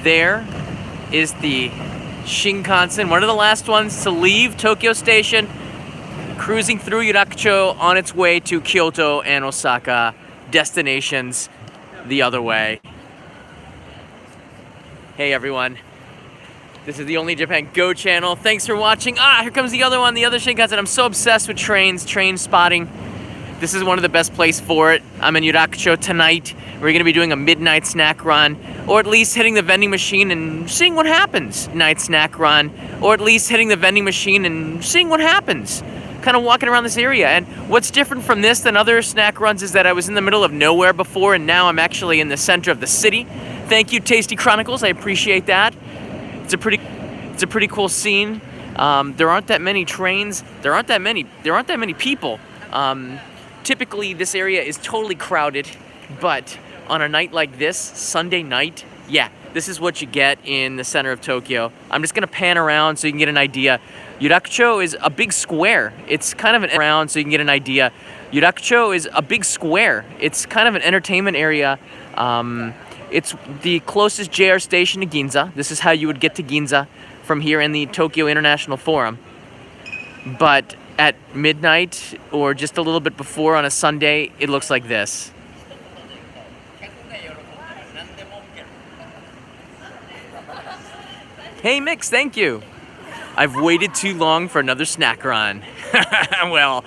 there is the Shinkansen, one of the last ones to leave Tokyo Station, cruising through Yurakucho on its way to Kyoto and Osaka, destinations the other way. Hey everyone, this is the Only Japan Go channel. Thanks for watching. Here comes the other one, the other Shinkansen. I'm so obsessed with trains, train spotting. This is one of the best places for it. I'm in Yurakucho tonight. We're gonna be doing a midnight snack run, or at least hitting the vending machine and seeing what happens. Night snack run, or at least hitting the vending machine and seeing what happens. Kind of walking around this area. And what's different from this than other snack runs is that I was in the middle of nowhere before, and now I'm actually in the center of the city. Thank you, Tasty Chronicles. I appreciate that. It's a pretty cool scene. There aren't that many trains. There aren't that many people. Typically, this area is totally crowded, but on a night like this, Sunday night, yeah, this is what you get in the center of Tokyo. I'm just gonna pan around so you can get an idea. Yurakucho is a big square. It's kind of an around so you can get an idea. Yurakucho is a big square. It's kind of an entertainment area. It's the closest JR station to Ginza. This is how you would get to Ginza from here in the Tokyo International Forum. But at midnight or just a little bit before on a Sunday, it looks like this. Hey Mix, thank you. I've waited too long for another snack run. Well,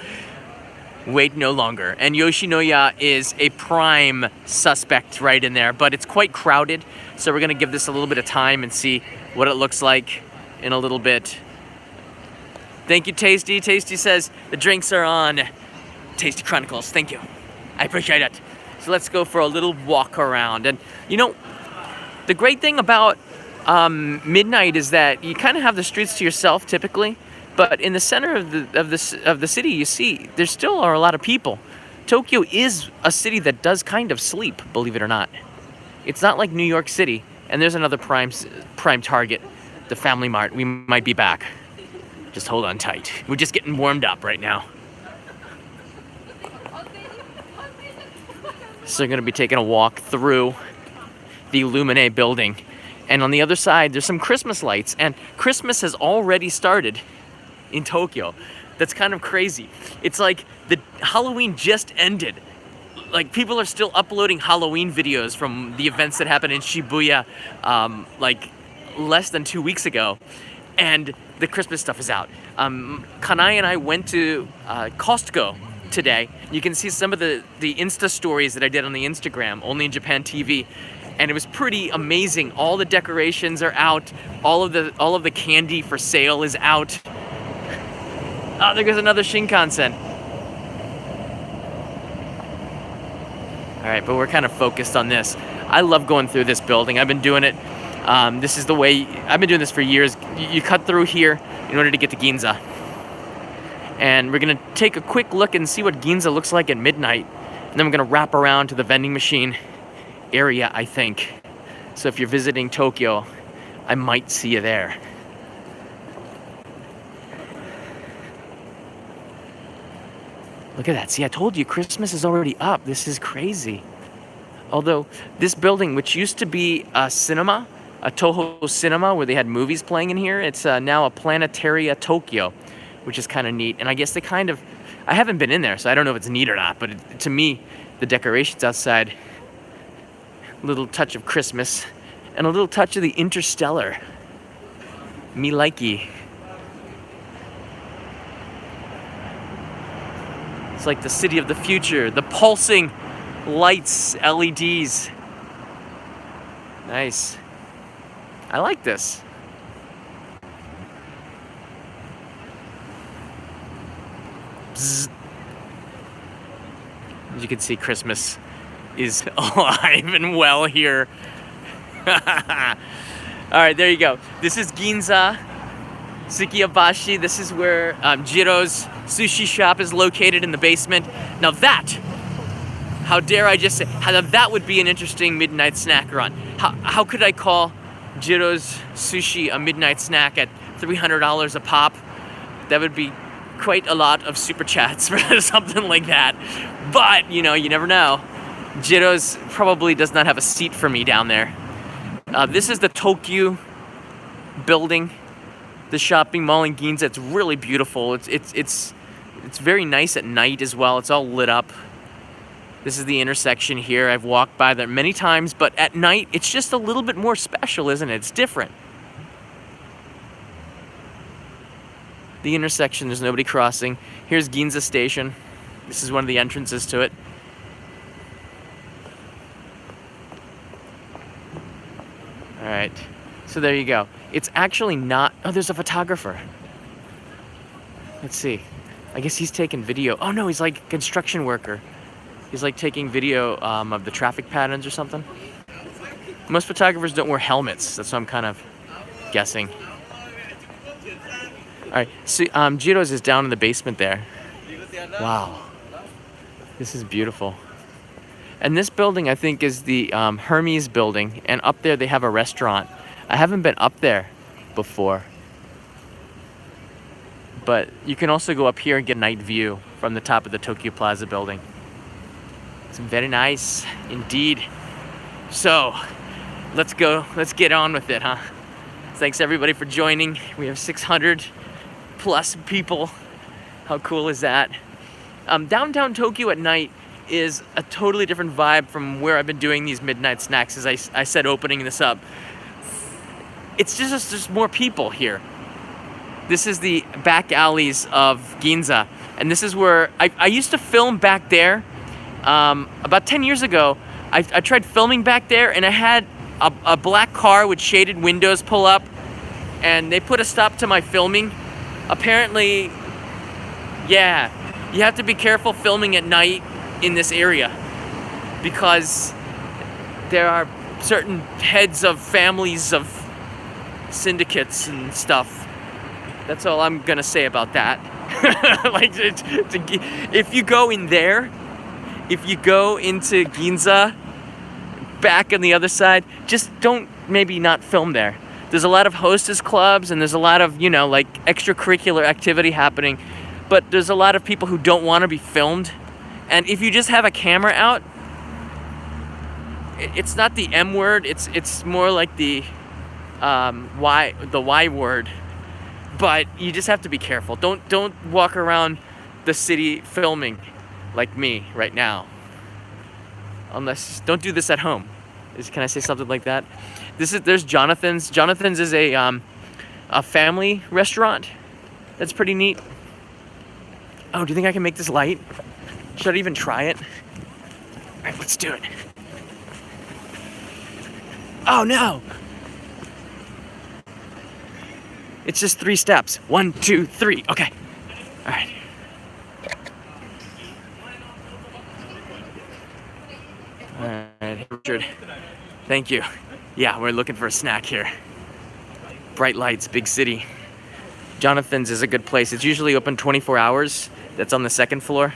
wait no longer. And Yoshinoya is a prime suspect right in there, but it's quite crowded. So we're gonna give this a little bit of time and see what it looks like in a little bit. Thank you, Tasty. Tasty says the drinks are on. Tasty Chronicles, thank you. I appreciate it. So let's go for a little walk around. And you know, the great thing about midnight is that you kind of have the streets to yourself typically, but in the center of the city, you see there still are a lot of people. Tokyo is a city that does kind of sleep, believe it or not. It's not like New York City. And there's another prime target, the Family Mart. We might be back. Just hold on tight. We're just getting warmed up right now. So we're gonna be taking a walk through the Illuminae building. And on the other side, there's some Christmas lights. And Christmas has already started in Tokyo. That's kind of crazy. It's like the Halloween just ended. Like people are still uploading Halloween videos from the events that happened in Shibuya like less than 2 weeks ago. And the Christmas stuff is out. Kanai and I went to Costco today. You can see some of the Insta stories that I did on the Instagram, Only in Japan TV. And it was pretty amazing. All the decorations are out. All of the candy for sale is out. Oh, there goes another Shinkansen. All right, but we're kind of focused on this. I love going through this building. I've been doing it. This is the way, I've been doing this for years. You cut through here in order to get to Ginza. And we're gonna take a quick look and see what Ginza looks like at midnight. And then we're gonna wrap around to the vending machine area, I think. So if you're visiting Tokyo, I might see you there. Look at that. See, I told you Christmas is already up. This is crazy. Although this building, which used to be a cinema, a Toho cinema where they had movies playing in here, it's now a Planetaria Tokyo, which is kind of neat. And I guess they kind of, I haven't been in there, so I don't know if it's neat or not, but to me, the decorations outside, a little touch of Christmas, and a little touch of the interstellar. Me likey. It's like the city of the future, the pulsing lights, LEDs. Nice. I like this. Bzz. As you can see, Christmas is alive and well here. All right, there you go. This is Ginza, Tsukiyabashi. This is where Jiro's sushi shop is located in the basement. Now that, how dare I just say, that would be an interesting midnight snack run. How could I call Jiro's sushi a midnight snack at $300 a pop? That would be quite a lot of super chats for something like that. But, you know, you never know. Jiro's probably does not have a seat for me down there. This is the Tokyo building, the shopping mall in Ginza. It's really beautiful. It's very nice at night as well. It's all lit up. This is the intersection here. I've walked by there many times, but at night it's just a little bit more special, isn't it? It's different. The intersection, there's nobody crossing. Here's Ginza Station. This is one of the entrances to it. All right, so there you go. It's actually not, oh, there's a photographer. Let's see. I guess he's taking video. Oh no, he's like a construction worker. He's like taking video of the traffic patterns or something. Most photographers don't wear helmets. That's what I'm kind of guessing. All right, so Jiro's is down in the basement there. Wow, this is beautiful. And this building, I think, is the Hermes building, and up there they have a restaurant. I haven't been up there before, but you can also go up here and get a night view from the top of the Tokyo Plaza building. It's very nice indeed. So let's get on with it, huh? Thanks everybody for joining. We have 600 plus people. How cool is that? Downtown Tokyo at night is a totally different vibe from where I've been doing these midnight snacks, as I said opening this up. It's just more people here. This is the back alleys of Ginza, and this is where I used to film back there. About 10 years ago, I tried filming back there, and I had a black car with shaded windows pull up, and they put a stop to my filming. Apparently, yeah, you have to be careful filming at night in this area because there are certain heads of families of syndicates and stuff. That's all I'm gonna say about that. Like, if you go in there, if you go into Ginza, back on the other side, just don't, maybe not film there. There's a lot of hostess clubs and there's a lot of, you know, like extracurricular activity happening, but there's a lot of people who don't want to be filmed. And if you just have a camera out, it's not the M word, it's more like the Y word. But you just have to be careful. Don't walk around the city filming like me right now. Unless, don't do this at home. Can I say something like that? There's Jonathan's. Jonathan's is a family restaurant. That's pretty neat. Oh, do you think I can make this light? Should I even try it? All right, let's do it. Oh no! It's just 3 steps. 1, 2, 3. Okay. All right. All right, Richard. Thank you. Yeah, we're looking for a snack here. Bright lights, big city. Jonathan's is a good place. It's usually open 24 hours. That's on the 2nd floor.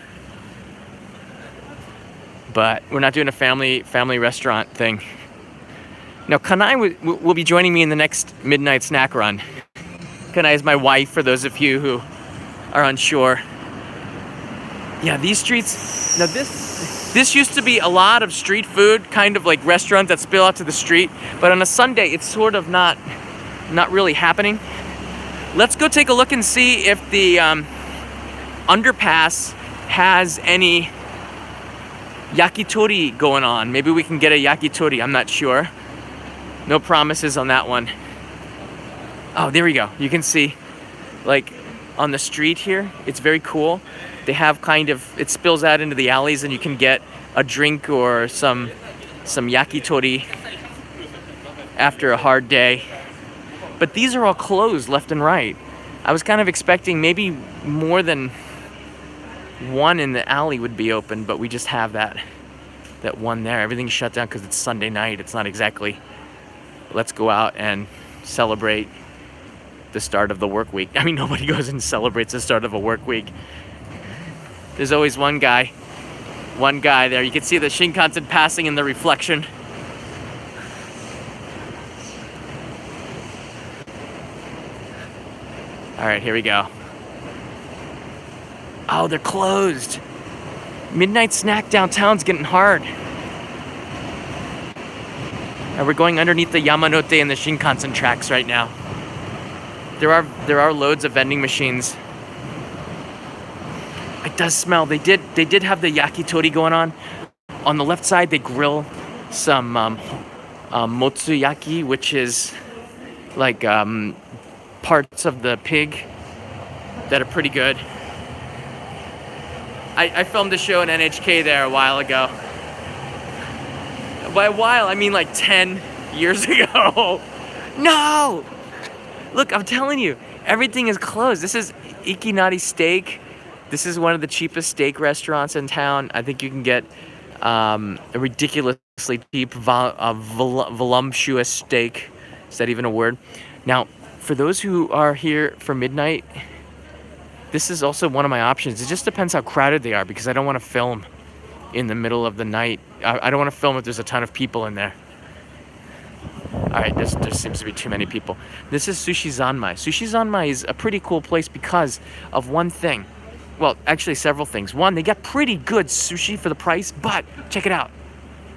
But we're not doing a family restaurant thing. Now, Kanai will be joining me in the next midnight snack run. Kanai is my wife, for those of you who are unsure. Yeah, these streets, now this used to be a lot of street food, kind of like restaurants that spill out to the street, but on a Sunday, it's sort of not really happening. Let's go take a look and see if the underpass has any yakitori going on. Maybe we can get a yakitori, I'm not sure. No promises on that one. Oh, there we go. You can see, like, on the street here, it's very cool. They have kind of, it spills out into the alleys and you can get a drink or some yakitori after a hard day. But these are all closed left and right. I was kind of expecting maybe more than one in the alley would be open, but we just have that one there. Everything's shut down because it's Sunday night. It's not exactly, let's go out and celebrate the start of the work week. I mean, nobody goes and celebrates the start of a work week. There's always one guy there. You can see the Shinkansen passing in the reflection. All right, here we go. Oh, they're closed. Midnight snack downtown's getting hard. And we're going underneath the Yamanote and the Shinkansen tracks right now. There are loads of vending machines. It does smell. They did have the yakitori going on. On the left side, they grill some motsuyaki, which is like parts of the pig that are pretty good. I filmed a show in NHK there a while ago. By a while, I mean like 10 years ago. No! Look, I'm telling you, everything is closed. This is Ikinari Steak. This is one of the cheapest steak restaurants in town. I think you can get a ridiculously cheap, voluptuous steak. Is that even a word? Now, for those who are here for midnight, this is also one of my options. It just depends how crowded they are, because I don't want to film in the middle of the night. I don't want to film if there's a ton of people in there. Alright, there seems to be too many people. This is Sushi Zanmai. Sushi Zanmai is a pretty cool place because of one thing. Well, actually several things. One, they got pretty good sushi for the price, but check it out.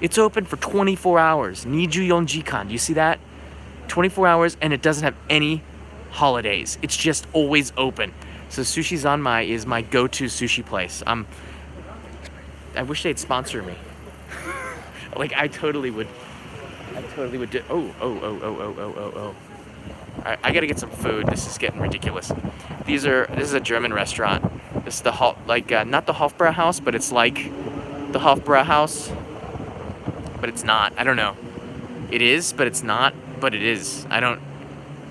It's open for 24 hours. Nijuyon Jikan. Do you see that? 24 hours, and it doesn't have any holidays. It's just always open. So Sushi Zanmai is my go-to sushi place. I wish they'd sponsor me. Like, I totally would do. Oh. Alright, I gotta get some food. This is getting ridiculous. This is a German restaurant. This is the not the Hofbrauhaus, but it's like the Hofbrauhaus. But it's not. I don't know. It is, but it's not. But it is. I don't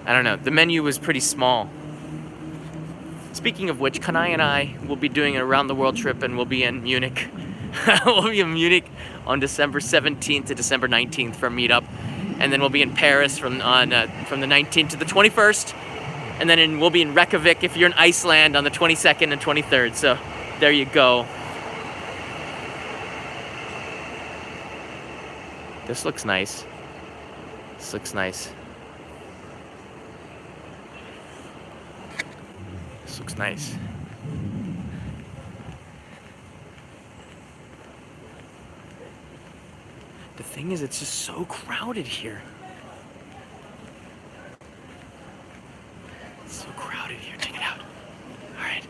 know. The menu was pretty small. Speaking of which, Kanai and I will be doing an around the world trip, and we'll be in Munich. We'll be in Munich on December 17th to December 19th for a meetup. And then we'll be in Paris from the 19th to the 21st. And then we'll be in Reykjavik if you're in Iceland on the 22nd and 23rd. So there you go. This looks nice. This looks nice. This looks nice. The thing is, it's just so crowded here. It's so crowded here. Check it out. All right.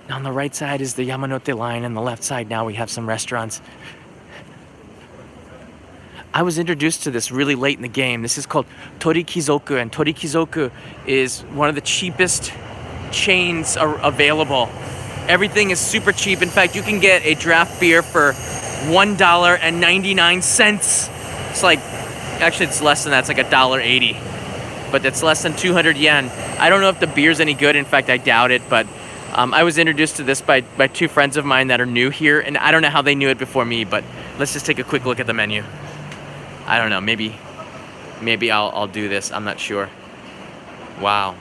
Now on the right side is the Yamanote line, and the left side now we have some restaurants. I was introduced to this really late in the game. This is called Toady Kazoku, and Toady Kazoku is one of the cheapest chains available. Everything is super cheap. In fact, you can get a draft beer for $1.99. It's like, actually it's less than that. It's like $1.80, but it's less than 200 yen. I don't know if the beer's any good. In fact, I doubt it, but I was introduced to this by two friends of mine that are new here, and I don't know how they knew it before me, but let's just take a quick look at the menu. I don't know, maybe I'll do this. I'm not sure. Wow.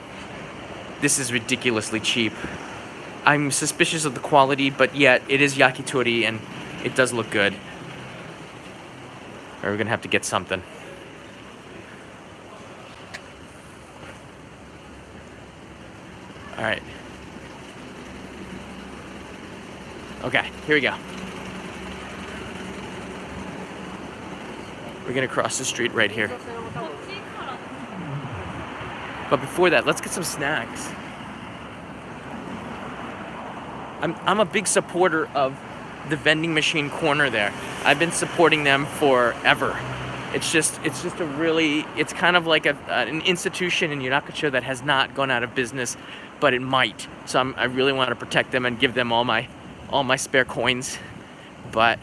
This is ridiculously cheap. I'm suspicious of the quality, but yet it is yakitori and it does look good. Or we're gonna have to get something. All right. Okay, here we go. We're gonna cross the street right here. But before that, let's get some snacks. I'm a big supporter of the vending machine corner there. I've been supporting them forever. It's kind of like an institution in Yurakucho that has not gone out of business, but it might. So I really want to protect them and give them all my spare coins. But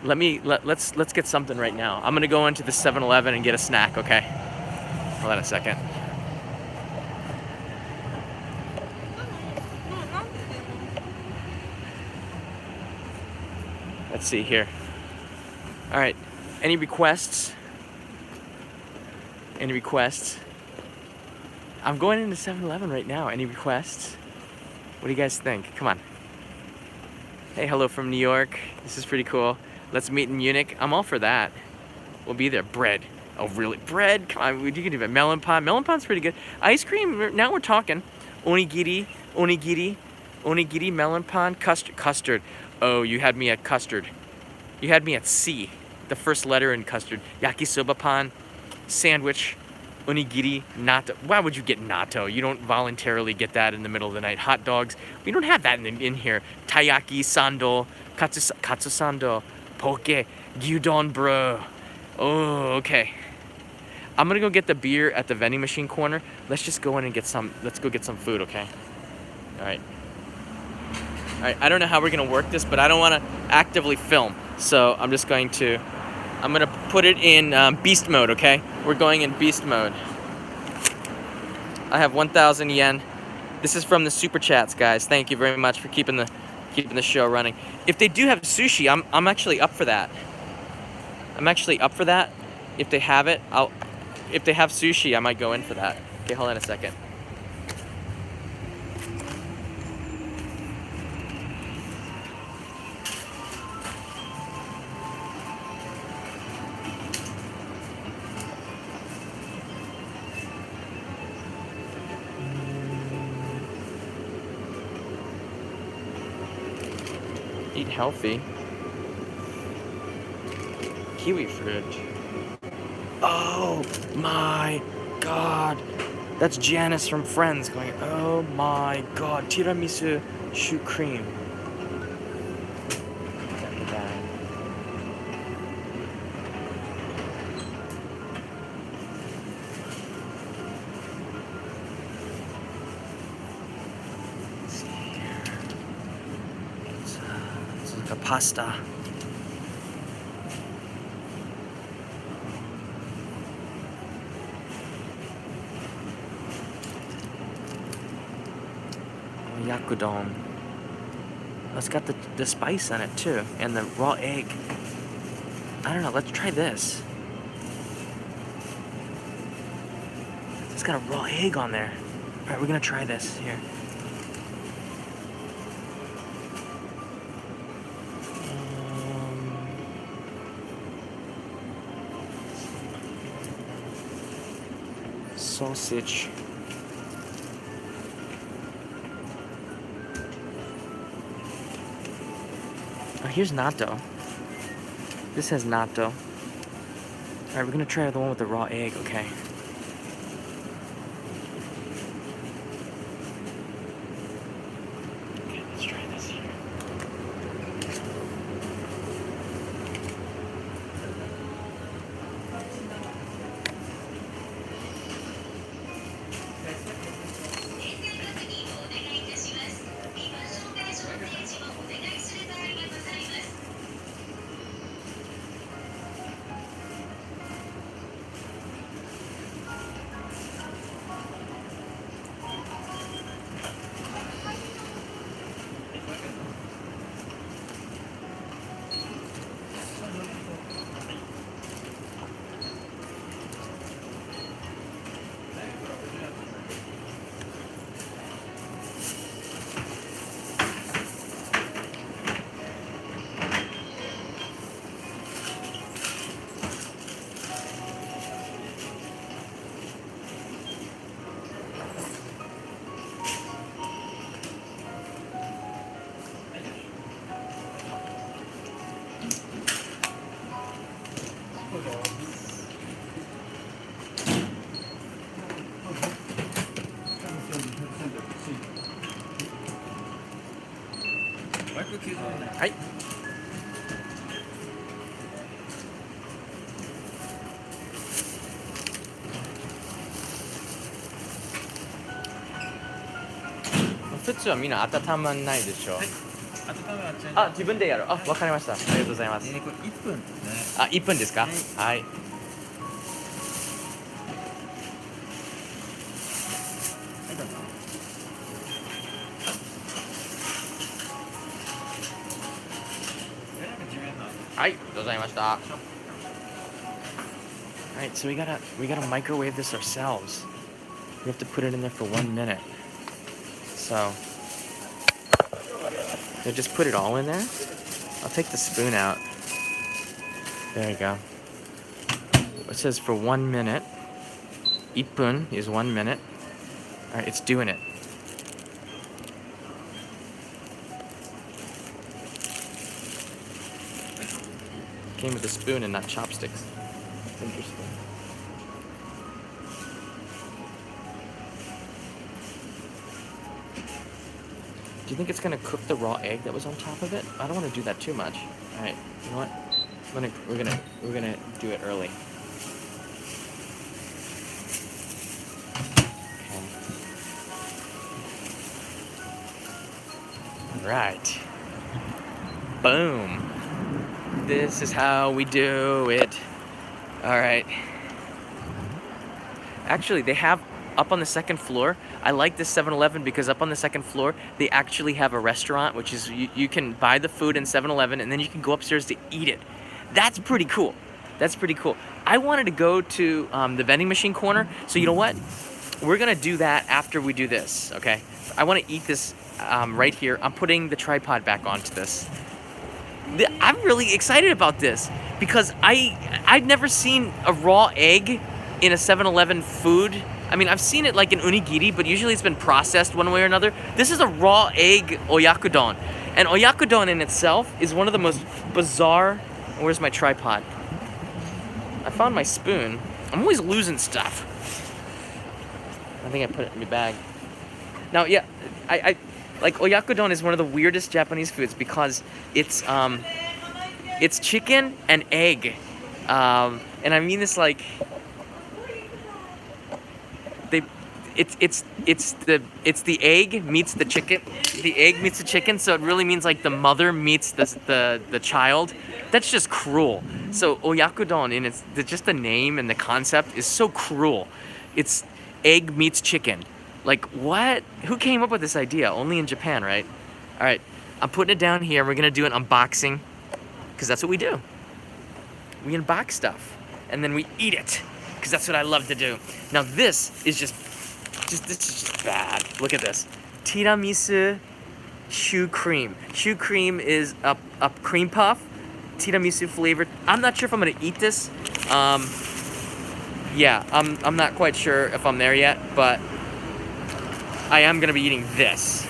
let's get something right now. I'm gonna go into the 7-Eleven and get a snack, okay? Hold on a second. Let's see here. All right, any requests? Any requests? I'm going into 7-Eleven right now. Any requests? What do you guys think? Come on. Hey, hello from New York. This is pretty cool. Let's meet in Munich. I'm all for that. We'll be there. Bread. Oh, really? Bread? Come on, you can do that. Melon pan. Melon pan's pretty good. Ice cream, now we're talking. Onigiri, melon pan, custard. Oh, you had me at custard. You had me at C. the first letter in custard. Yakisoba pan, sandwich, onigiri, natto. Why would you get natto? You don't voluntarily get that in the middle of the night. Hot dogs. We don't have that in here. Taiyaki, sando, katsu sando, poke, gyudon bro. Oh, okay. I'm gonna go get the beer at the vending machine corner. Let's just go in and get some. Let's go get some food, okay? All right. All right. I don't know how we're gonna work this, but I don't want to actively film, so I'm just going to. I'm gonna put it in beast mode, okay? We're going in beast mode. I have 1,000 yen. This is from the super chats, guys. Thank you very much for keeping the show running. If they do have sushi, I'm actually up for that. I'm actually up for that. If they have it, if they have sushi, I might go in for that. Okay, hold on a second. Eat healthy. Kiwi fruit. Oh my god. That's Janice from Friends going, oh my god. Tiramisu choux cream. It's like a pasta. Oyakudon. Oh, it's got the spice in it too, and the raw egg. I don't know, let's try this. It's got a raw egg on there. Alright, we're gonna try this here. Sausage. Oh, here's natto. This has natto. Alright, we're gonna try the one with the raw egg, okay? Okay, let's try this here. Hi.普通はみんな温まんないでしょ。あ、自分でやる。あ、わかりました。ありがとうございます。これ1分ですね。あ、1分ですか？はい。はい、ありがとうございました。Alright, so we gotta microwave this ourselves. We have to put it in there for 1 minute. So just put it all in there. I'll take the spoon out. There you go. It says for 1 minute. 1分 is 1 minute. Alright, it's doing it. came with a spoon and not chopsticks. Interesting. Do you think it's gonna cook the raw egg that was on top of it? I don't want to do that too much. All right, you know what? We're gonna do it early. Okay. All right. Boom. This is how we do it. All right. Actually, they have up on the second floor. I like this 7-Eleven because up on the second floor, they actually have a restaurant, which is you can buy the food in 7-Eleven and then you can go upstairs to eat it. That's pretty cool. That's pretty cool. I wanted to go to the vending machine corner. So you know what? We're going to do that after we do this, okay? I want to eat this right here. I'm putting the tripod back onto this. I'm really excited about this because I've never seen a raw egg in a 7-Eleven food. I mean, I've seen it like in onigiri, but usually it's been processed one way or another. This is a raw egg oyakudon. And oyakudon in itself is one of the most bizarre... Where's my tripod? I found my spoon. I'm always losing stuff. I think I put it in my bag. Now, yeah, I like oyakudon is one of the weirdest Japanese foods because it's chicken and egg. And I mean this like... It's the egg meets the chicken. The egg meets the chicken, so it really means like the mother meets the child. That's just cruel. So oyakudon in its just the name and the concept is so cruel. It's egg meets chicken. Like what? Who came up with this idea? Only in Japan, right? All right, I'm putting it down here. We're gonna do an unboxing because that's what we do. We unbox stuff and then we eat it because that's what I love to do. Now this is just bad. Look at this. Tiramisu choux cream. Choux cream is a cream puff. Tiramisu flavored. I'm not sure if I'm gonna eat this. Yeah, I'm not quite sure if I'm there yet, but I am gonna be eating this.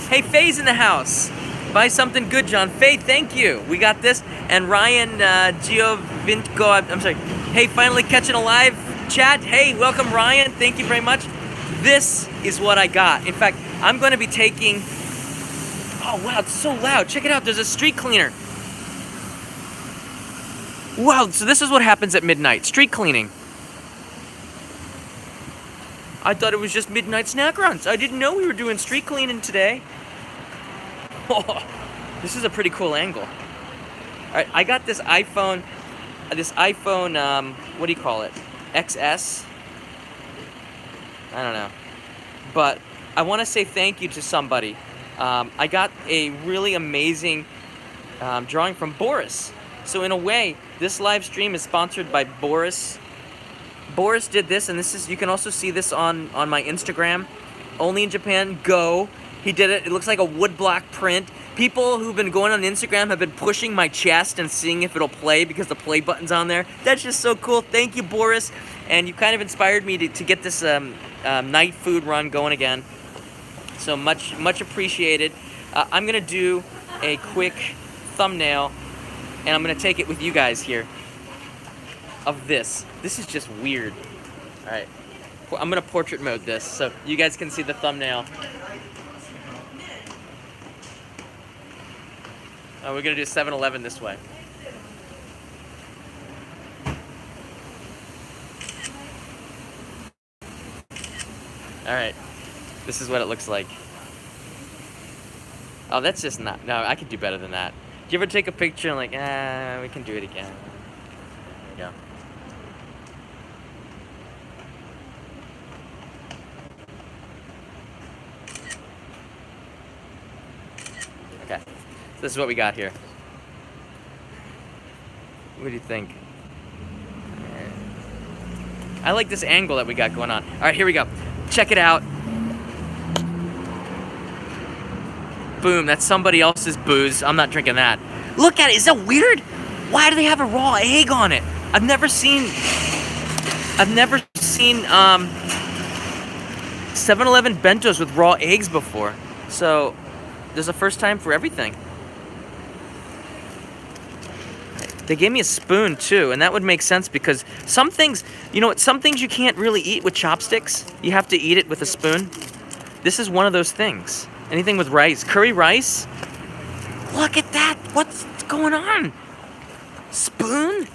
Hey, Faye's in the house. Buy something good, John. Faye, thank you. We got this. And Ryan Giovinco, I'm sorry. Hey, finally catching a live chat. Hey, welcome, Ryan. Thank you very much. This is what I got. In fact, I'm going to be taking... Oh, wow, it's so loud. Check it out. There's a street cleaner. Wow, so this is what happens at midnight. Street cleaning. I thought it was just midnight snack runs. I didn't know we were doing street cleaning today. Oh, this is a pretty cool angle. All right, I got this iPhone, what do you call it? XS? I don't know. But I want to say thank you to somebody. I got a really amazing drawing from Boris. So in a way, this live stream is sponsored by Boris. Boris did this, and this is, you can also see this on my Instagram. Only in Japan, go. He did it. It looks like a woodblock print. People who've been going on Instagram have been pushing my chest and seeing if it'll play because the play button's on there. That's just so cool. Thank you, Boris. And you kind of inspired me to get this night food run going again. So much appreciated. I'm going to do a quick thumbnail, and I'm going to take it with you guys here of this. This is just weird. All right. I'm going to portrait mode this so you guys can see the thumbnail. We're going to do 7-Eleven this way. All right. This is what it looks like. Oh, that's just not... No, I could do better than that. Do you ever take a picture and like, we can do it again? There you go. Okay. This is what we got here. What do you think? I like this angle that we got going on. All right, here we go. Check it out. Boom, that's somebody else's booze. I'm not drinking that. Look at it. Is that weird? Why do they have a raw egg on it? I've never seen 7-Eleven bentos with raw eggs before. So there's a first time for everything. They gave me a spoon too, and that would make sense because some things, you know what, some things you can't really eat with chopsticks. You have to eat it with a spoon. This is one of those things. Anything with rice. Curry rice? Look at that! What's going on? Spoon?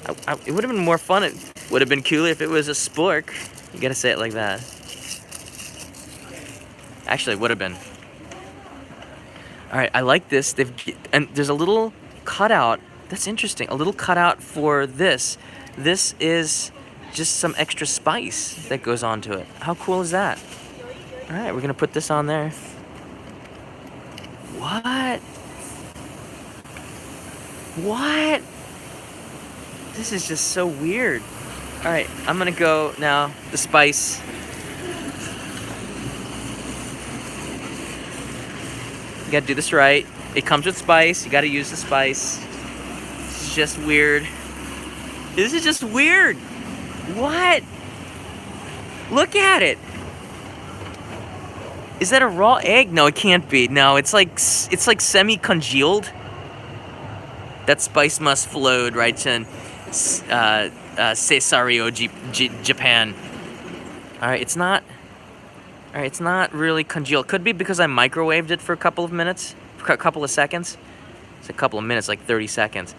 It would have been more fun. It would have been cooler if it was a spork. You gotta say it like that. Actually, it would have been. All right, I like this. And there's a little cutout. That's interesting. A little cutout for this. This is just some extra spice that goes onto it. How cool is that? All right, we're gonna put this on there. What? What? This is just so weird. All right, I'm gonna go now. The spice. You gotta do this right. It comes with spice. You gotta use the spice. This is just weird. This is just weird. What? Look at it. Is that a raw egg? No, it can't be. No, it's like semi-congealed. That spice must flowed right to Cesario, Japan. All right, it's not. All right, it's not really congealed. Could be because I microwaved it for a couple of minutes, for a couple of seconds. It's a couple of minutes, like 30 seconds.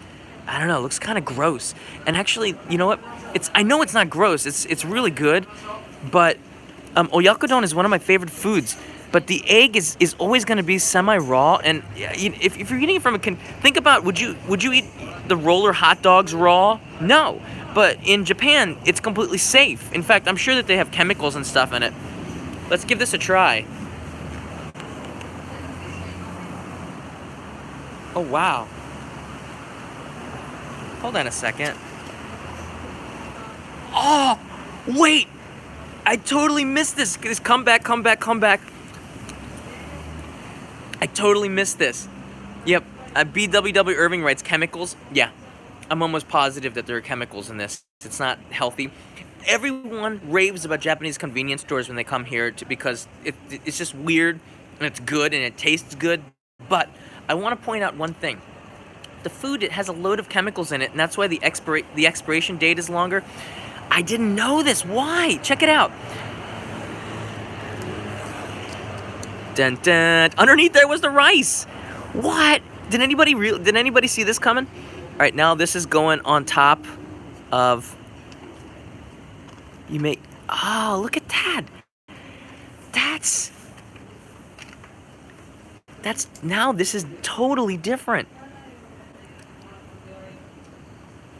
I don't know. It looks kind of gross. And actually, you know what? I know it's not gross. It's really good, but oyakudon is one of my favorite foods. But the egg is always going to be semi-raw, and if you're eating it from think about, would you eat the roller hot dogs raw? No. But in Japan, it's completely safe. In fact, I'm sure that they have chemicals and stuff in it. Let's give this a try. Oh, wow. Hold on a second. Oh, wait. I totally missed this. Come back. I totally missed this. Yep. BWW Irving writes chemicals. Yeah. I'm almost positive that there are chemicals in this. It's not healthy. Everyone raves about Japanese convenience stores when they come here because it's just weird and it's good and it tastes good. But I want to point out one thing. The food, it has a load of chemicals in it, and that's why the expiration date is longer. I didn't know this. Why? Check it out. Dun, dun. Underneath there was the rice. What? Did anybody see this coming? All right, now this is going on top of. Oh, look at that. Now this is totally different.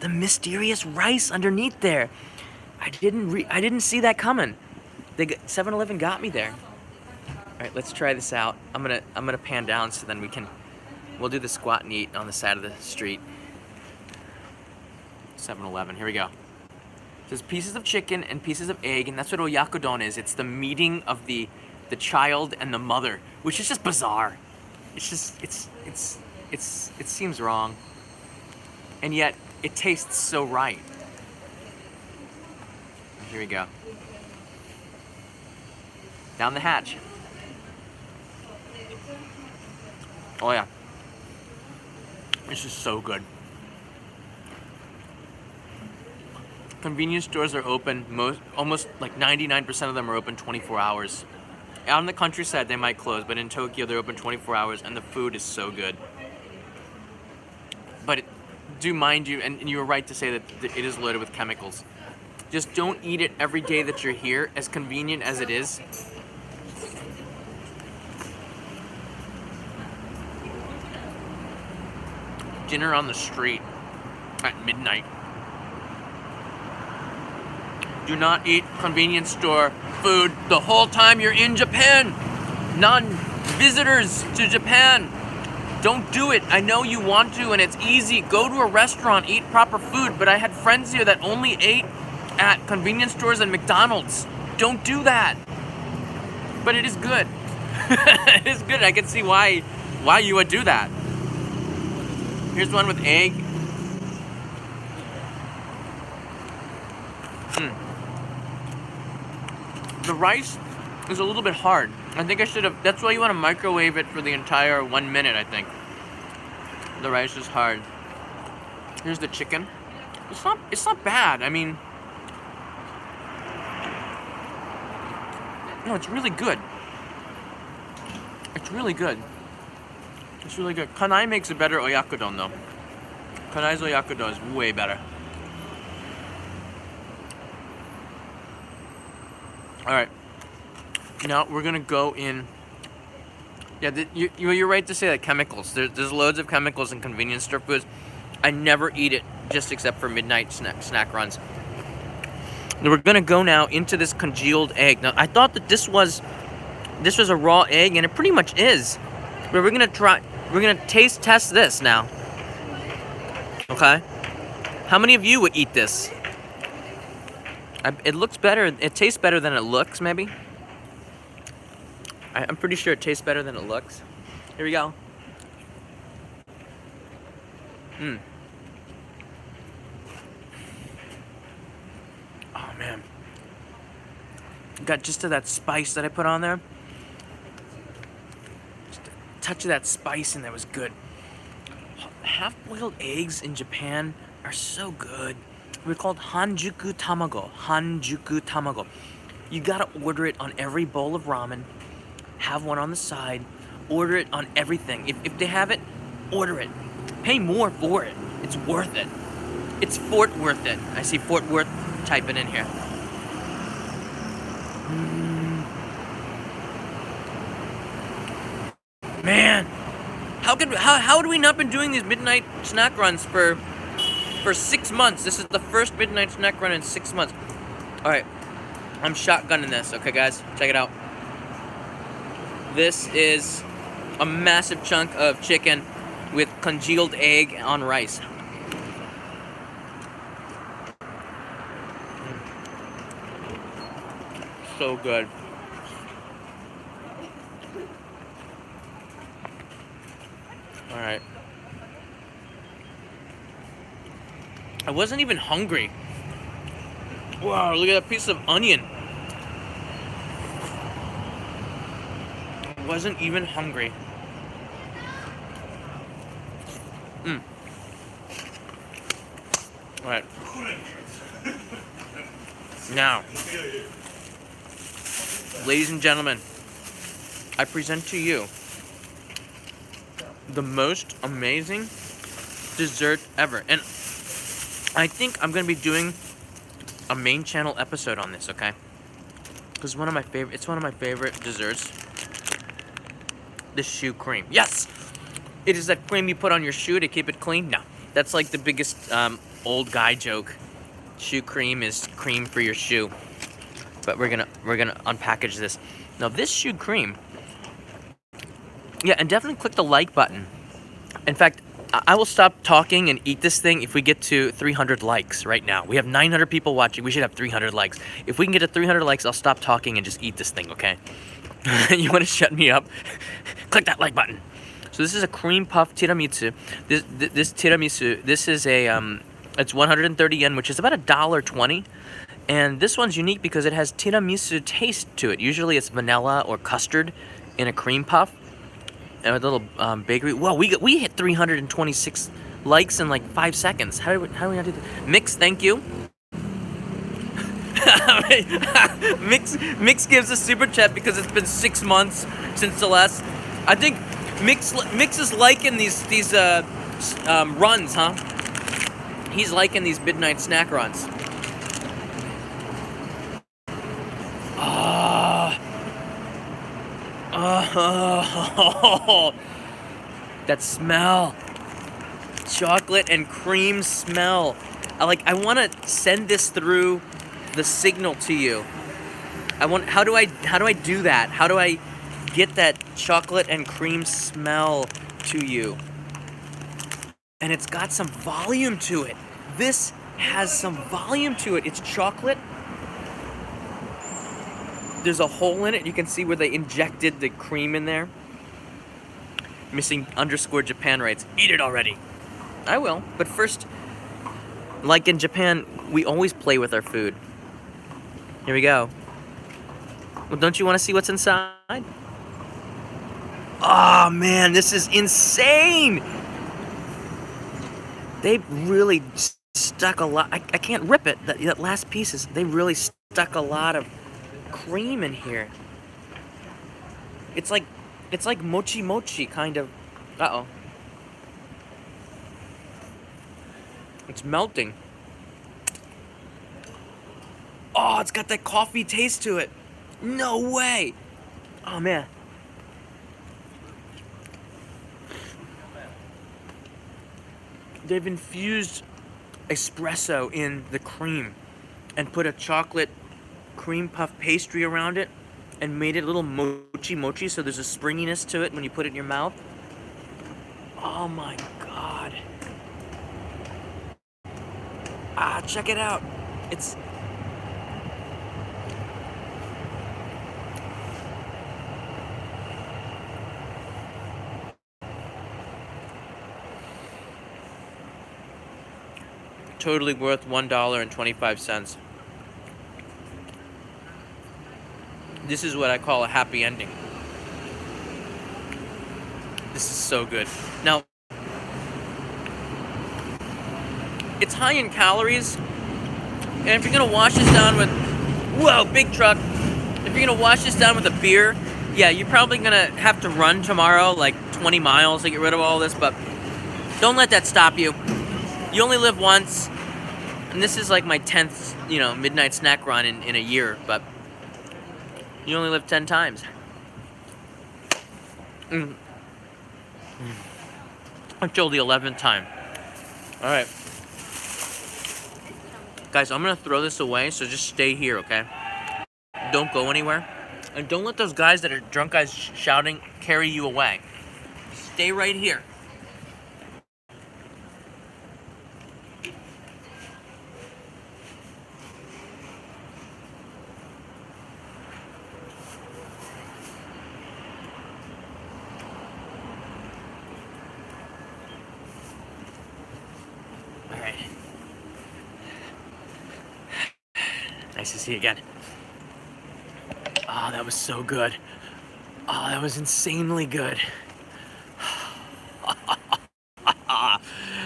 The mysterious rice underneath there. I didn't see that coming. 7-Eleven got me there. All right, let's try this out. I'm gonna pan down so then we'll do the squat and eat on the side of the street. 7-Eleven. Here we go. There's pieces of chicken and pieces of egg, and that's what oyakudon is. It's the meeting of the child and the mother, which is just bizarre. It's just it seems wrong, and yet it tastes so right. Here we go. Down the hatch. Oh yeah. This is so good. Convenience stores are open, almost like 99% of them are open 24 hours. Out in the countryside they might close, but in Tokyo they're open 24 hours and the food is so good. But do mind you, and you were right to say that it is loaded with chemicals. Just don't eat it every day that you're here, as convenient as it is. Dinner on the street at midnight. Do not eat convenience store food the whole time you're in Japan. Non-visitors to Japan. Don't do it. I know you want to and it's easy. Go to a restaurant, eat proper food. But I had friends here that only ate at convenience stores and McDonald's. Don't do that. But it is good. It is good. I can see why you would do that. Here's one with egg. The rice is a little bit hard. I think I should have. That's why you want to microwave it for the entire 1 minute, I think. The rice is hard. Here's the chicken. It's not bad. I mean, no, it's really good. It's really good. It's really good. Kanai makes a better oyakudon though. Kanai's oyakudon is way better. Alright. Now we're gonna go in. Yeah, you're right to say that chemicals. There's loads of chemicals in convenience store foods. I never eat it just except for midnight snack runs. Now we're gonna go now into this congealed egg. Now I thought that this was a raw egg, and it pretty much is. But we're gonna taste test this now. Okay? How many of you would eat this? It looks better. It tastes better than it looks, maybe. I'm pretty sure it tastes better than it looks. Here we go. Oh man. Got just of that spice that I put on there. Just a touch of that spice, and that was good. Half-boiled eggs in Japan are so good. We're called hanjuku tamago. Hanjuku tamago. You gotta order it on every bowl of ramen. Have one on the side. Order it on everything. If they have it, order it. Pay more for it. It's worth it. It's Fort Worth it. I see Fort Worth typing in here. Man, how had we not been doing these midnight snack runs for 6 months? This is the first midnight snack run in 6 months. All right, I'm shotgunning this. Okay, guys, check it out. This is a massive chunk of chicken with congealed egg on rice. So good. All right. I wasn't even hungry. Wow, look at that piece of onion. I wasn't even hungry. All right. Now, ladies and gentlemen, I present to you the most amazing dessert ever. And I think I'm going to be doing a main channel episode on this, okay? Because it's one of my favorite desserts. The shoe cream. Yes! It is that cream you put on your shoe to keep it clean? No. That's like the biggest old guy joke. Shoe cream is cream for your shoe. But we're gonna unpackage this. Now this shoe cream. Yeah, and definitely click the like button. In fact, I will stop talking and eat this thing if we get to 300 likes right now. We have 900 people watching. We should have 300 likes. If we can get to 300 likes, I'll stop talking and just eat this thing, okay? You want to shut me up? Click that like button. So this is a cream puff tiramisu. This tiramisu, this is a it's 130 yen, which is about $1.20. And this one's unique because it has tiramisu taste to it. Usually it's vanilla or custard in a cream puff. And a little bakery. Whoa, we hit 326 likes in like 5 seconds. How do we not do that? Mix, thank you. Mix gives a super chat because it's been 6 months since the last. I think Mix is liking these runs, huh? He's liking these midnight snack runs. Oh, that smell. Chocolate and cream smell. I want to send this through the signal to you. How do I do that? How do I get that chocolate and cream smell to you? And it's got some volume to it. This has some volume to it. It's chocolate. There's a hole in it. You can see where they injected the cream in there. Missing _ Japan writes, eat it already. I will, but first, like in Japan, we always play with our food. Here we go. Well, don't you want to see what's inside? Oh man, this is insane! They really stuck a lot. I can't rip it. That last piece is, they really stuck a lot of cream in here. It's like mochi mochi kind of. Uh-oh. It's melting. Oh, it's got that coffee taste to it. No way. Oh, man. They've infused espresso in the cream and put a chocolate cream puff pastry around it and made it a little mochi mochi, so there's a springiness to it when you put it in your mouth. Oh my god. Ah, check it out. It's... totally worth $1.25. This is what I call a happy ending. This is so good. Now, it's high in calories, and if you're gonna wash this down with, whoa, big truck. If you're gonna wash this down with a beer, yeah, you're probably gonna have to run tomorrow, like 20 miles to get rid of all this, but don't let that stop you. You only live once, and this is like my 10th, midnight snack run in a year, but you only live 10 times. Until the 11th time. All right. Guys, I'm going to throw this away, so just stay here, okay? Don't go anywhere. And don't let those guys that are drunk guys shouting carry you away. Stay right here. Nice to see you again. Oh, that was so good. Oh, that was insanely good.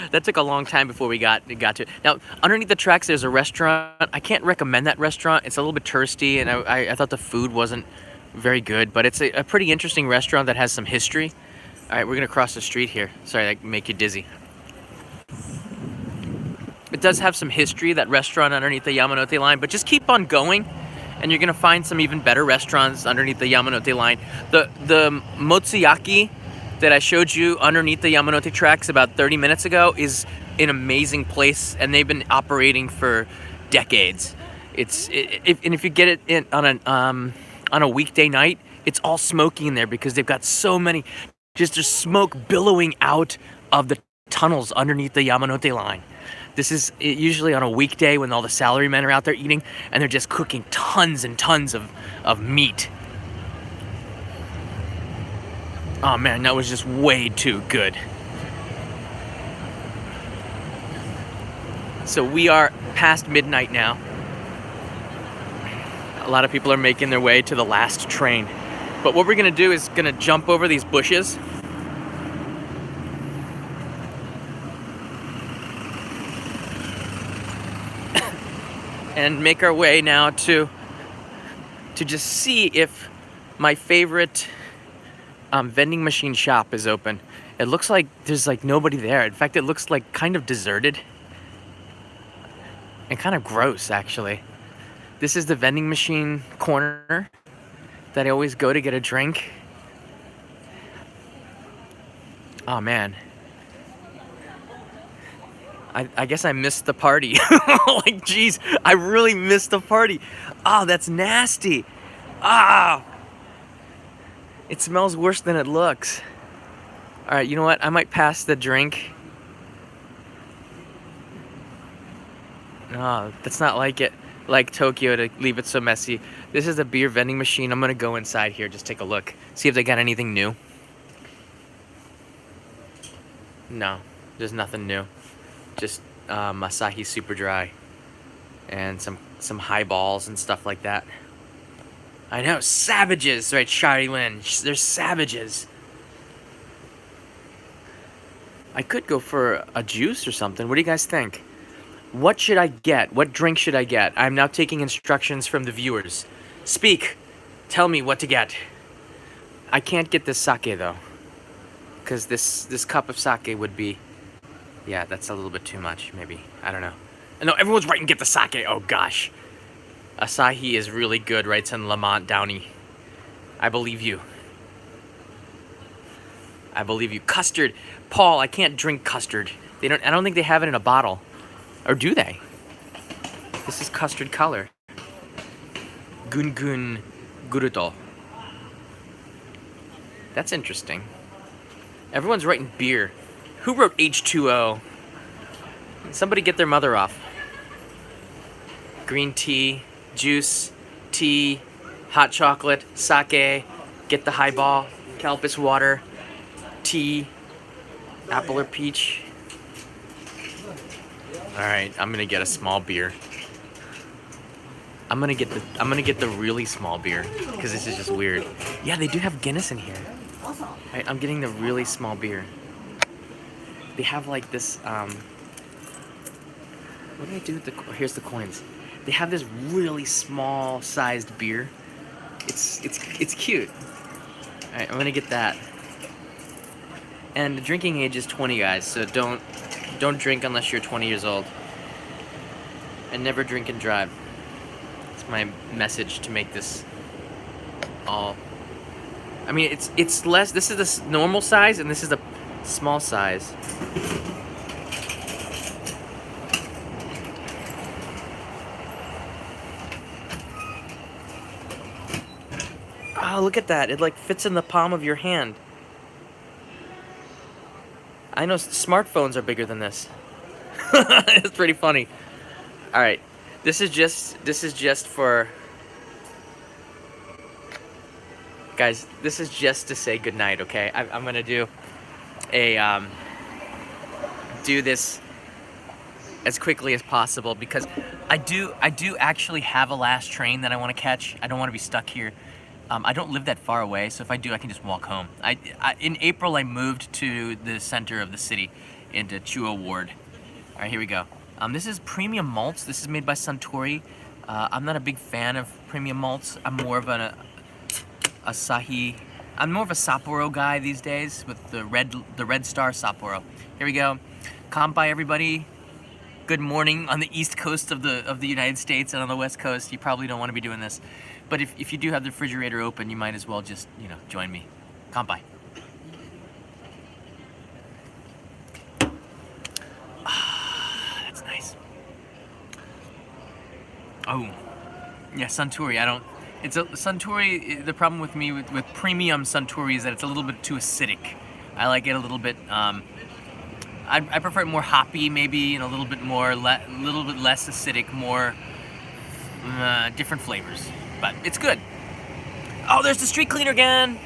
That took a long time before we got to it. Now, underneath the tracks, there's a restaurant. I can't recommend that restaurant. It's a little bit touristy, and I thought the food wasn't very good, but it's a pretty interesting restaurant that has some history. All right, we're gonna cross the street here. Sorry, I make you dizzy. It does have some history, that restaurant underneath the Yamanote line, but just keep on going, and you're gonna find some even better restaurants underneath the Yamanote line. The motsuyaki that I showed you underneath the Yamanote tracks about 30 minutes ago is an amazing place, and they've been operating for decades. If you get it in on a weekday night, it's all smoky in there because they've got so many, just there's smoke billowing out of the tunnels underneath the Yamanote line. This is usually on a weekday when all the salarymen are out there eating, and they're just cooking tons and tons of meat. Oh man, that was just way too good. So we are past midnight now. A lot of people are making their way to the last train. But what we're gonna do is gonna jump over these bushes. And make our way now to just see if my favorite vending machine shop is open. It looks like there's like nobody there. In fact, it looks like kind of deserted and kind of gross, actually. This is the vending machine corner that I always go to get a drink. Oh man. I guess I missed the party. Like, geez, I really missed the party. Oh, that's nasty. Ah, it smells worse than it looks. All right, you know what? I might pass the drink. No, that's not like it. Like Tokyo to leave it so messy. This is a beer vending machine. I'm gonna go inside here, just take a look. See if they got anything new. No, there's nothing new. Just Asahi Super Dry and some highballs and stuff like that. I know, savages, right, Shari Lin? They're savages. I could go for a juice or something. What do you guys think? What should I get? What drink should I get? I'm now taking instructions from the viewers. Speak. Tell me what to get. I can't get this sake though, because this cup of sake would be, yeah, that's a little bit too much. Maybe, I don't know. No, everyone's writing get the sake. Oh gosh, Asahi is really good. Writes in Lamont Downey. I believe you. I believe you. Custard, Paul. I can't drink custard. They don't. I don't think they have it in a bottle, or do they? This is custard color. Gungun Guruto. That's interesting. Everyone's writing beer. Who wrote H2O? Somebody get their mother off. Green tea, juice, tea, hot chocolate, sake, get the highball, Calpis water, tea, apple or peach. All right, I'm gonna get a small beer. I'm gonna get the really small beer because this is just weird. Yeah, they do have Guinness in here. All right, I'm getting the really small beer. They have like this. What do I do with the? Here's the coins. They have this really small sized beer. It's cute. All right, I'm gonna get that. And the drinking age is 20, guys. So don't drink unless you're 20 years old. And never drink and drive. It's my message to make this all. I mean, it's less. This is the normal size, and this is the small size. Oh, look at that! It like fits in the palm of your hand. I know smartphones are bigger than this. It's pretty funny. All right, this is just for. Guys, this is just to say goodnight, okay? I'm gonna do this as quickly as possible because I do actually have a last train that I want to catch. I don't want to be stuck here. I don't live that far away, so if I do, I can just walk home. In April, I moved to the center of the city, into Chuo Ward. All right, here we go. This is premium malts. This is made by Suntory. I'm not a big fan of premium malts. I'm more of an Asahi. I'm more of a Sapporo guy these days with the Red Star Sapporo. Here we go. Kanpai, everybody. Good morning on the east coast of the United States, and on the west coast, you probably don't want to be doing this. But if you do have the refrigerator open, you might as well just, join me. Kanpai. Ah, that's nice. Oh, yeah, Suntory. It's a Suntory. The problem with me with premium Suntory is that it's a little bit too acidic. I like it a little bit. I prefer it more hoppy, maybe, and a little bit less acidic, more different flavors. But it's good. Oh, there's the street cleaner again.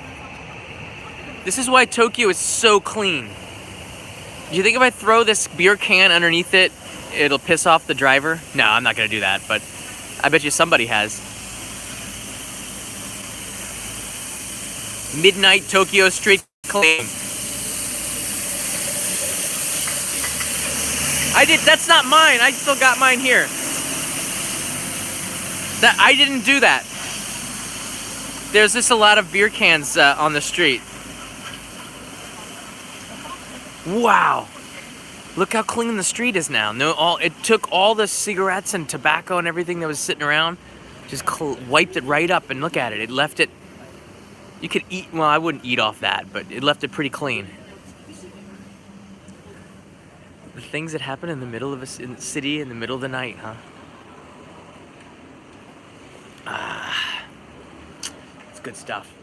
This is why Tokyo is so clean. Do you think if I throw this beer can underneath it, it'll piss off the driver? No, I'm not gonna do that. But I bet you somebody has. Midnight Tokyo street clean. That's not mine. I still got mine here. I didn't do that. There's just a lot of beer cans on the street. Wow. Look how clean the street is now. It took all the cigarettes and tobacco and everything that was sitting around, just wiped it right up, and look at it. It left it. You could eat. Well, I wouldn't eat off that, but it left it pretty clean. The things that happen in the middle of a city in the middle of the night, huh? It's good stuff.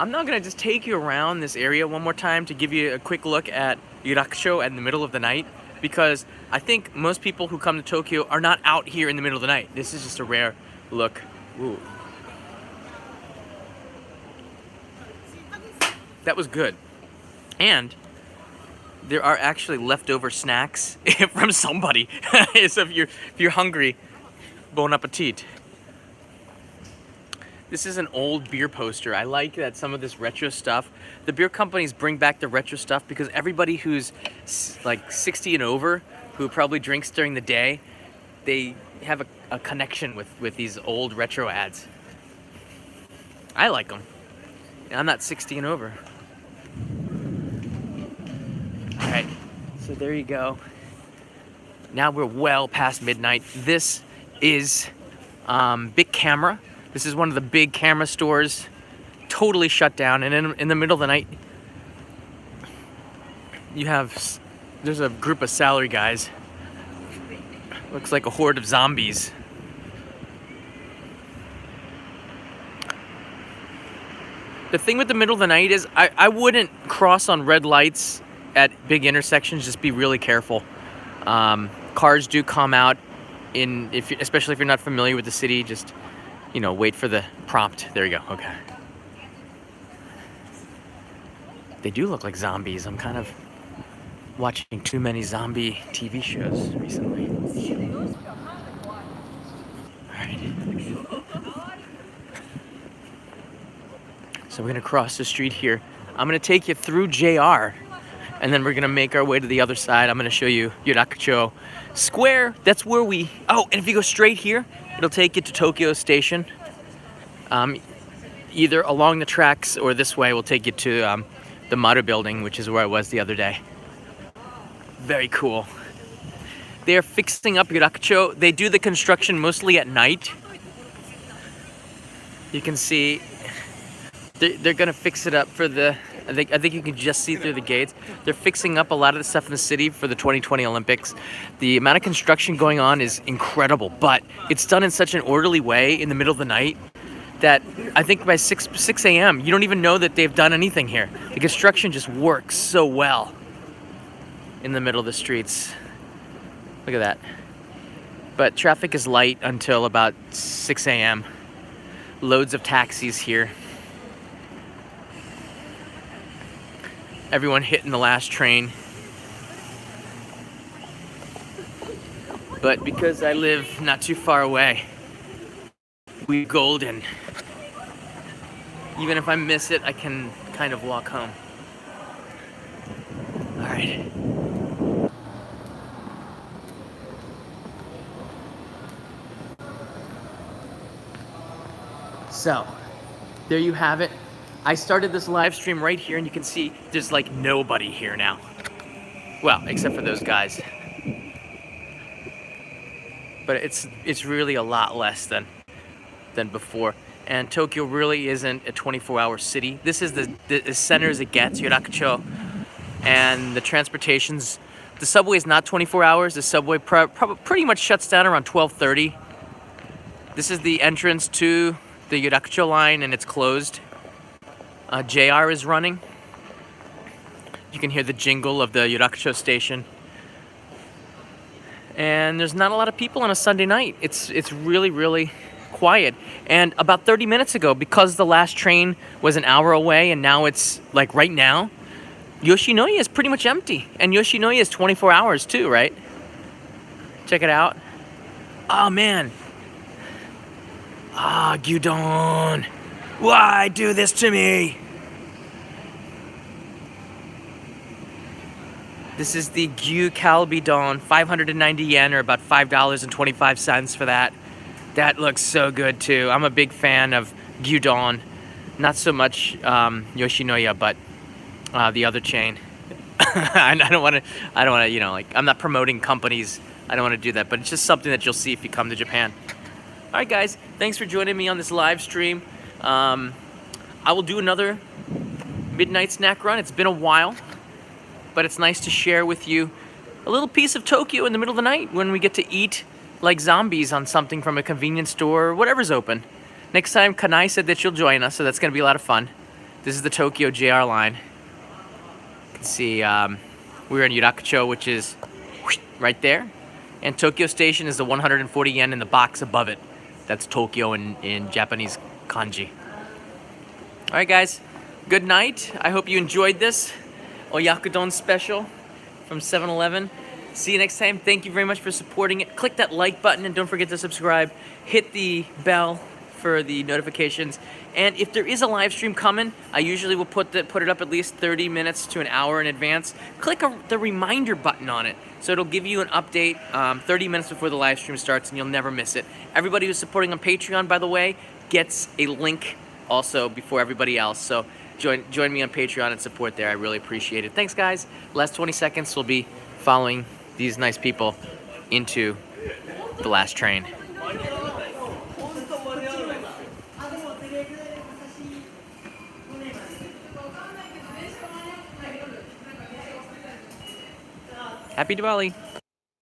I'm now gonna just take you around this area one more time to give you a quick look at Yurakucho in the middle of the night, because I think most people who come to Tokyo are not out here in the middle of the night. This is just a rare look. Ooh. That was good. And there are actually leftover snacks from somebody. So if you're hungry, bon appetit. This is an old beer poster. I like that some of this retro stuff, the beer companies bring back the retro stuff because everybody who's like 60 and over, who probably drinks during the day, they have a connection with these old retro ads. I like them. I'm not 60 and over. All right, so there you go. Now we're well past midnight. This is Big Camera. This is one of the big camera stores, totally shut down. And in the middle of the night, there's a group of salary guys. Looks like a horde of zombies. The thing with the middle of the night is I wouldn't cross on red lights at big intersections. Just be really careful. Cars do come out especially if you're not familiar with the city. Just, you know, wait for the prompt. There you go. Okay. They do look like zombies. I'm kind of watching too many zombie TV shows recently. All right. So we're gonna cross the street here. I'm gonna take you through JR, and then we're gonna make our way to the other side. I'm gonna show you Yurakucho Square. That's where and if you go straight here, it'll take you to Tokyo Station. Either along the tracks or this way will take you to the Maru building, which is where I was the other day. Very cool. They're fixing up Yurakucho. They do the construction mostly at night. You can see they're gonna fix it up for I think you can just see through the gates. They're fixing up a lot of the stuff in the city for the 2020 Olympics. The amount of construction going on is incredible, but it's done in such an orderly way in the middle of the night that I think by 6 a.m. you don't even know that they've done anything here. The construction just works so well in the middle of the streets. Look at that. But traffic is light until about 6 a.m. Loads of taxis here. Everyone hitting the last train. But because I live not too far away, we're golden. Even if I miss it, I can kind of walk home. All right. So, there you have it. I started this live stream right here, and you can see there's like nobody here now. Well, except for those guys. But it's really a lot less than before. And Tokyo really isn't a 24-hour city. This is the center as it gets, Yurakucho. And the subway is not 24 hours. The subway pretty much shuts down around 12:30. This is the entrance to the Yurakucho line, and it's closed. JR is running. You can hear the jingle of the Yurakucho station. And there's not a lot of people on a Sunday night. It's really, really quiet. And about 30 minutes ago, because the last train was an hour away and now it's like right now, Yoshinoya is pretty much empty. And Yoshinoya is 24 hours too, right? Check it out. Oh man. Gyudon. Why do this to me? This is the Gyu Kalbidon, 590 yen, or about $5.25 for that. That looks so good too. I'm a big fan of Gyudon. Not so much Yoshinoya, but the other chain. I don't want to, you know, like, I'm not promoting companies. I don't want to do that, but it's just something that you'll see if you come to Japan. All right, guys, thanks for joining me on this live stream. I will do another midnight snack run. It's been a while, but it's nice to share with you a little piece of Tokyo in the middle of the night when we get to eat like zombies on something from a convenience store or whatever's open. Next time, Kanai said that she'll join us, so that's going to be a lot of fun. This is the Tokyo JR line. You can see we're in Yurakucho, which is right there. And Tokyo Station is the 140 yen in the box above it. That's Tokyo in Japanese kanji. All right, guys. Good night. I hope you enjoyed this Oyakudon special from 7-Eleven. See you next time. Thank you very much for supporting it. Click that like button and don't forget to subscribe. Hit the bell for the notifications. And if there is a live stream coming, I usually will put it up at least 30 minutes to an hour in advance. Click the reminder button on it, so it'll give you an update 30 minutes before the live stream starts, and you'll never miss it. Everybody who's supporting on Patreon, by the way, gets a link also before everybody else. So join me on Patreon and support there. I really appreciate it. Thanks, guys. Last 20 seconds, we'll be following these nice people into the last train. Happy Diwali!